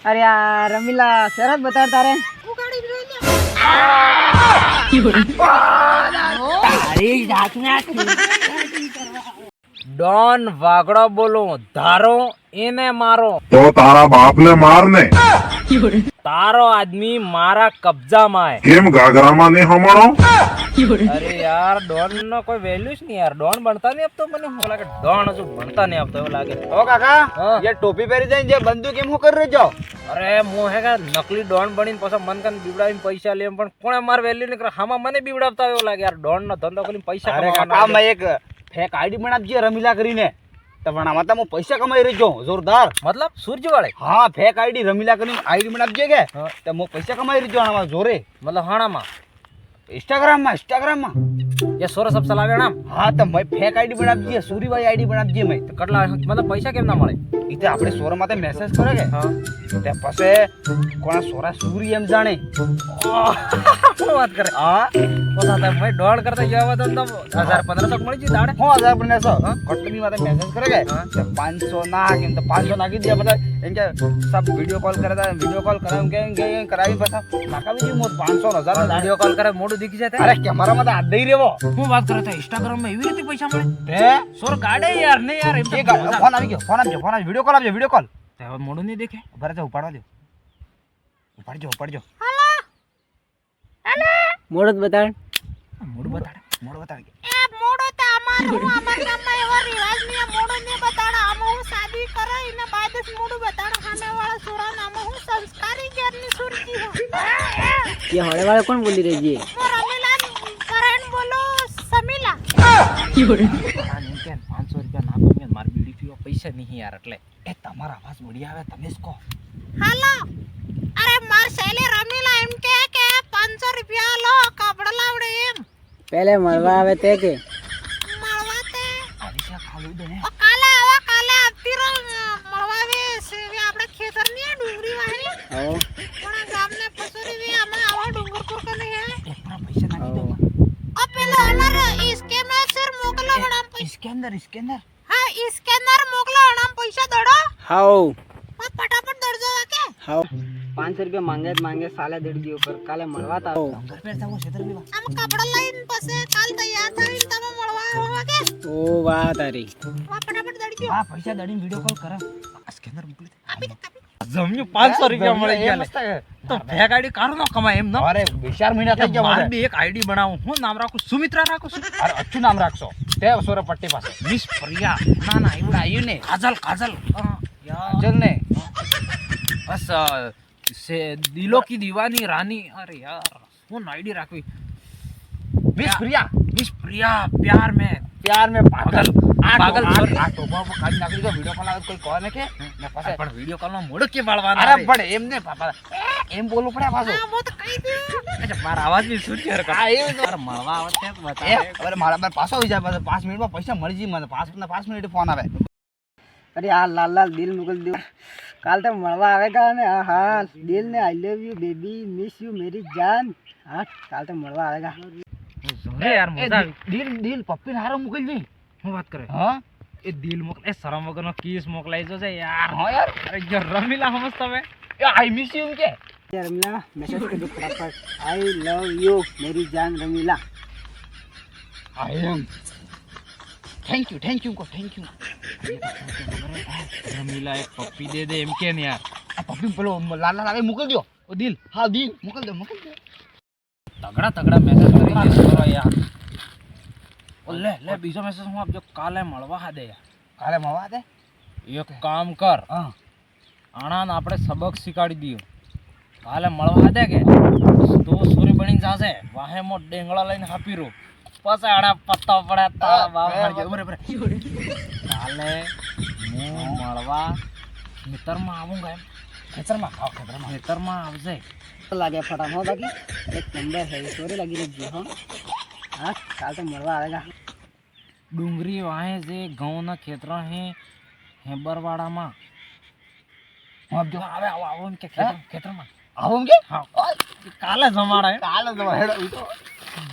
અરે યાર રમીલા શરત બતાડ તારે તારી જાતના ડોન વાગડો બોલો ધારો એને મારો તો તારા બાપ ને માર ને તારો આદમી મારા કબજામાં હે કેમ ગાગરામાં નહીં હમણો અરે યાર ડોન નો કોઈ વેલ્યુ જ નહીં યાર ડોન બનતા નહીં આપતો મને એવું લાગે ડોન હજુ બનતા નહીં આપતો એવું લાગે ઓ કાકા હા. ये टोपी पहरी जाए जे बंदूक केम હું કરી રહ્યો અરે મો હે કે નકલી ડોન બનીને પછી મન કન બીવડાવીને પૈસા લે પણ કોણે માર વેલ્યુ નહીં કરે હામાં મને બીવડાવતા એવું લાગે યાર ડોન નો ધંધો કરીને પૈસા અરે કમાવાનો કાકા છે. મેં એક ફેક આઈડી બનાવજે રમીલા કરીને તો પણ આમાં તો હું પૈસા કમાઈ રહ્યો જોરદાર મતલબ સૂરજ વાળે હા ફેક આઈડી રમીલા કરીને આઈડી બનાવજે કે હા. તો હું પૈસા કમાઈ રહ્યો આમાં જોરે મતલબ હાણામાં इंस्टाग्राम એ સોરસ સબ ચલાવે નામ हाँ तो मैं फेक आईडी बनावजे सूरीबाई आईडी बनावजे मैं તો કેટલા મતલબ પૈસા કેમ ના મળે इथे આપણે સોરા માથે મેસેજ કરે કે હા તે પછી કોણા સોરા સૂરી એમ જાણે શું વાત કરે હા પોતા તમે ભાઈ ડોળ કરતા જવા તો 1000-1500 મળી જઈ દાડે 1000 બને છો કટની માથે મેસેજ કરે કે હા. તે 500 ના કેમ તો 500 નાખી દે બધા એમ કે સબ વિડિયો કોલ કરતા વિડિયો કોલ કરાવ કે કરાવી પછી નાખાવી દી મોત 500 1000 વિડિયો કોલ કરે મોઢું દીખી જાય અરે કેમેરા માં તો હાથ દઈ રેવો હું વાત કરે તો ઇન્સ્ટાગ્રામ માં એવી રીતે પૈસા મળે તે સોર ગાડે યાર ને યાર એમ તો ફોન આવી ગયો ફોન આપજો વિડિયો કોલ આપજો વિડિયો કોલ હવે મોઢું નહીં દેખે ઉભા રહેજો ઉપાડવા દો ઉપાડજો મોડત બતાડ મોઢું બતાડે મોડો બતાડ કે એ મોડો તો અમારું ગામમાં એવો રિવાજ નહીં મોડો ને બતાડો આમ હું શાદી કરે એને બાદ જ મોડું બતાડો સામે વાળા છોરા નામ હું સંસ્કારી ઘેરની સુરતી હું ये होने वाले कौन बोली रही जी હું રમીલા કરણ બોલો સમીલા આ એમ કે 500 રૂપિયા નાખો મેં મારી બીડી પીવા પૈસા નહીં યાર એટલે એ તમારા અવાજ બળી આવે તમે જ કહો હાલો અરે માર શૈલે રમીલા એમ કે 500 રૂપિયા લો કપડા લાવડે એમ पहले मरवा आवे ते के મળવા તે આ વિશે ખાલી દે ને ઓ કાલે આવતી રહો મળવાવે સેવે આપણે ખેતર ની ડુંગળી વાળી आओ પણ ગામને પસોરી વે અમે આવા ડુંગર પર કને હે એકરા પૈસા નાખી દો ઓ પેલો અનર इसके में सर મોકલો હણામ સ્કેનર હા સ્કેનર મોકલો હણામ પૈસા દડો हाओ ફટાફટ દડજો કે हाओ 500 रुपया मांगे साले डेढ़ जी ऊपर काले मरवा था ડુંગર પર થાવો છેતર લેવા આમ કપડા લઈને પછી કાલ તૈયાર થઈને તમે મળવા આવો કે ओ वाह तारी ફટાફટ દડજો હા પૈસા દડીને વિડિયો કોલ કરે આ સ્કેનર મોકલી દે આપી દે જમ્યું 500 રૂપિયા મળી ગયા મસ્ત હે. તો ભેગ આઈડી કારો ન કમાય એમ ન અરે 4 મહિના થઈ ગયા મારે મને બી એક આઈડી બનાવું હું નામ રાખું સુમિત્રા રાખું છું અરે અચ્છું નામ રાખશો તે સોરા પટ્ટી પાસે મિસ પ્રિયા ના ના એવડા આવ્યું ને કાજલ યાર ચલ ને બસ से दिलों की दीवानी रानी अरे यार वो आईडी રાખવી મિસ પ્રિયા मिस प्रिया प्यार में प्यार में पागल पागल छोरी. આ ટોપા પર કાઢી નાખી દો વિડિયો કોલ આવે કોઈ કોને કે ને પાસે પણ વિડિયો કોલ માં મોઢ કે બાળવાના અરે પણ એમ ને પાપા એમ બોલવું પડે પાછું હા હું તો કહી દઉં અચ્છા મારા અવાજ ની શું છે હા એવું તો. મારા મળવા આવતે એ બતાવે અરે મારા પર પાછો આવી જાય પાછો 5 મિનિટમાં પૈસા મળી જી મને 5 મિનિટ ફોન આવે अरे यार लाल लाल दिल मुगल दियो काल तक मरवा आवेगा ने हाँ दिल ने I love you baby miss you मेरी जान हाँ काल तक मरवा आवेगा અરે યાર મજા દિલ પપ્પી હારો મોકલી દી હું વાત કરે હા એ દિલ મોકલે એ શરમ વગરનો કિસ મોકલાઈ જો છે યાર હા યાર અરે જો રમીલા સમજતા મે એ આઈ મિસ યુ કે यार रमीला मैसेज कर दो फटाफट आई लव यू मेरी जान रमीला આઈ એમ થેન્ક યુ કો થેન્ક યુ રમીલા એક પપ્પી દે દે એમ કે ને યાર આ પપ્પી પેલો લાલ લાલ આવે મોકલી દો ઓ દિલ હા દિલ મોકલ દો તગડા મેસેજ કરી દે છોરો યાર ઓ લે બીજો મેસેજ હું આપજો કાલે મળવા હા દે યાર કાલે મળવા દે એક કામ કર હા આણાને આપણે સબક શીખવાડી દઈએ કાલે મળવા દે કે તો સૂરી બનીને જાશે વાહે મો ડેંગળા લઈને હાપીરો પછી આડા પત્તા પડે તારા બાપ મરી જાય બરાબર કાલે હું મળવા ખેતરમાં આવુંગા એમ ખેતરમાં ખેતરમાં આવજે लागे फटाफट बाकी एक नंबर है सोरे लगी रही हाँ हाँ काल तक मरवा आवेगा ડુંગરી વાહે જે ઘઉંના ખેતરા હે બરવાડામાં હા જો આવે આવો એમ કે ખેતરમાં આવો કે હા કાલે જમાડા હે કાલે તો હેડો ઈ તો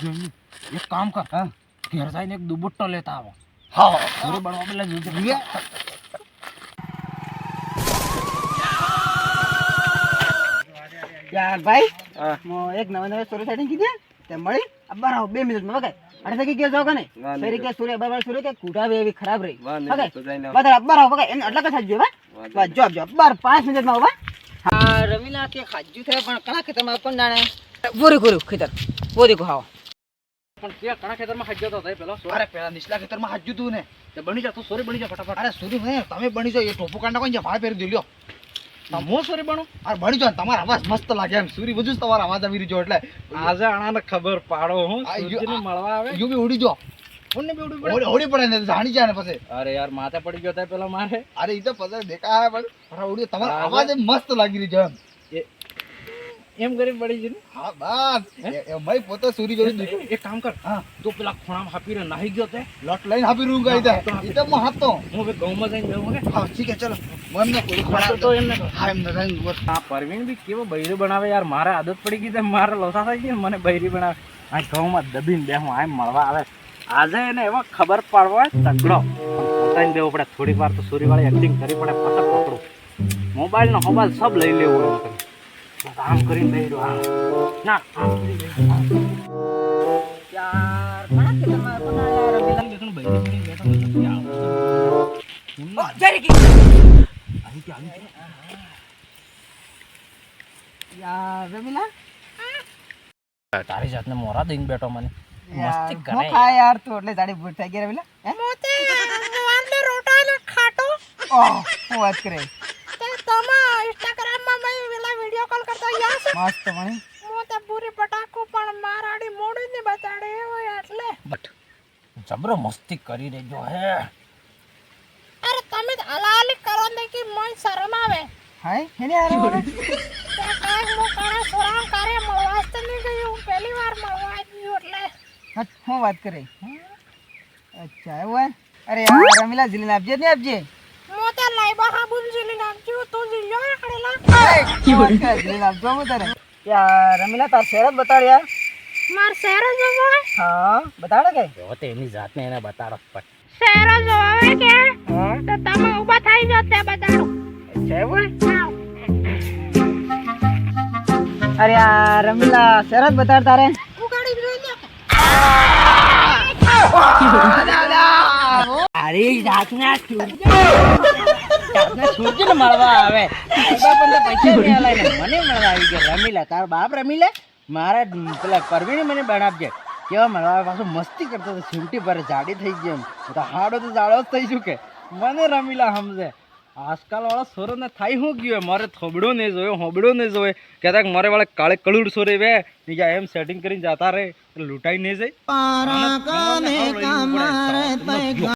જમી એક કામ કર હા ઘેર જઈને એક દુબટ્ટો લેતા આવો હા સૂરી બનવા પેલા જોજે યાર ભાઈ હા. એક નવા સ્ટોરી સેટિંગ કીધી તે મળી અબ્બર આવો 2 મિનિટમાં વગાય અડધે કે જાવ કને ફેરી કે સૂર્ય બાબા સૂર્ય કે કુટાવે એવી ખરાબ રહી વગાય બદર અબ્બર આવો વગાય એને અટલા કે સાજો બસ જો જો અબ્બર 5 મિનિટમાં આવો હા રમીલા કે ખાજ્જુ થાય પણ કણા ખેતરમાં કોણ જાણે પૂરી કર્યું ખેતર પૂરી કો હાવ પણ કે કણા ખેતરમાં હાજ્યો તો પેલો અરે પેલા નીચલા ખેતરમાં હાજ્યું તું ને તે બની જા તું સોરી બની જા ફટાફટ અરે સુરી ભાઈ તમે બની જાઓ એ ટોપો કાઢ નાખો ને ભાઈ પહેરી દો લ્યો મો સોરી બનો અરે બની જાઓ તમારો અવાજ મસ્ત લાગે એમ સુરી બધું જ તમારો અવાજ આવી રહ્યો એટલે આજે આણાને ખબર પાડો હું આ યુ- સૂરજને મળવા આવે યુ બી ઉડી જાઓ કોને બેવડું પડે હોડી પડે ને જાણી જાય ને પછી અરે યાર માથે પડી ગયો થાય પેલા મારે અરે એ તો પછી દેખાય પણ અરે ઉડી તમારો અવાજ એમ મસ્ત લાગી રહ્યો એમ એમ કરી પડી છે ને હા બસ મેં પોતે સુરી જોઈ દીધું એક કામ કર હા તું પેલા ખૂણામાં હાપીને નાહી ગયો તે લટ લઈને આપી રૂંગ આવી જાય એ તો હું હાથતો હું હવે ગૌમાં જઈને બેહું કે હા ઠીક છે ચલો મન ને કોઈ તો તો એમને કહો. હા એમને રંગ બસ આ પરવીન બી કેવો બૈરી બનાવે યાર મારે આદત પડી ગઈ છે મારે લોસા થઈ ગઈ મને બૈરી બનાવે આ ઘઉંમાં દબીને બેહું આમ મળવા આવે આજે એને એવો ખબર પાડવા તગડો પોતાને દેવું પડે થોડીક વાર તો સૂરીવાળી એક્ટિંગ કરી પડે પછી પકડું મોબાઈલનો મોબાઈલ સબ લઈ લેવું એમ કરી બસ આમ કરીને બેહી રહ્યો આમ ના આમ કરી બેહી રહ્યો, આમ. યાર કણા ખેતરમાં કોણ યાર રમીલા લેકિન બૈરી બની બેઠો નથી આમ. જરી કે આવી ગયો, આવી ગયો. યાર રમીલા તારી જાતને મોરા દઈને બેઠો મને યાર મસ્તી હું કરે ખા યાર તું એટલે તારી ભૂલ થઈ ગઈ રમીલા હે મોતે વાંદે રોટાલે ખાટો ઓહ હું વાત કરે તે તમા ઇન્સ્ટાગ્રામમાં મેં પેલા વિડિયો કોલ કરતા યાર છે મસ્ત મણી મોતે પૂરી પટાકો પણ મારાડી મોડી ને બતાડે હોય એટલે બટ જબરો મસ્તી કરી રહેજો હે અરે તમે હલાલી કરો ને કે મન શરમ આવે હાય હેને યાર બોલે તે કાંઈ હું કાણા સોરામ કરે મળવાસ્તે નહીં ગઈ હું પહેલી વાર મળવા આવી એટલે હટ હું વાત કરે અચ્છા એવું હે અરે યાર રમીલા જીલીને આપજે ને આપજે મોતે લાઈબા હાબુન જીલી નાખજો તો જીલ્યો આકડેલા જીલીને આપજો હું તારે યાર રમીલા તાર શેર જ બતાડ યાર માર શેરો જોવો હા બતાડે કે જો તે એની જાતને એને બતાડો પણ શેરો જોવે કે હા તો તમે ઊભા થઈ જાવ તે બતાડો અચ્છા એવું હે આવ. અરે યાર રમીલા શેર જ બતાડ તારે ઉગાડી જોઈ લે અરે જાતના સૂરજને મળવા આવે પણ તો પૈસા નહીં આલાય ને મને મળવા આવી ગયા રમીલા તાર બાપ રમીલે મારા પેલા પરવીને મને બનાવજે કેવા મળવા આવે પાછું મસ્તી કરતો હતો છૂટી પર જાડી થઈ ગઈ એમ તો હાડો તો જાડો જ થઈ શું કે મને રમીલા સમજે આજકાલ વાળા સોરોને થાય શું ગયું મારે થોબડો નહીં જોયો હોબડો નહીં જોયે કહેતા કે મારે વાળા કાળે કળુડ સોરે વે બીજા એમ સેટિંગ કરીને જતા રહે લૂંટાઈ નહીં જાય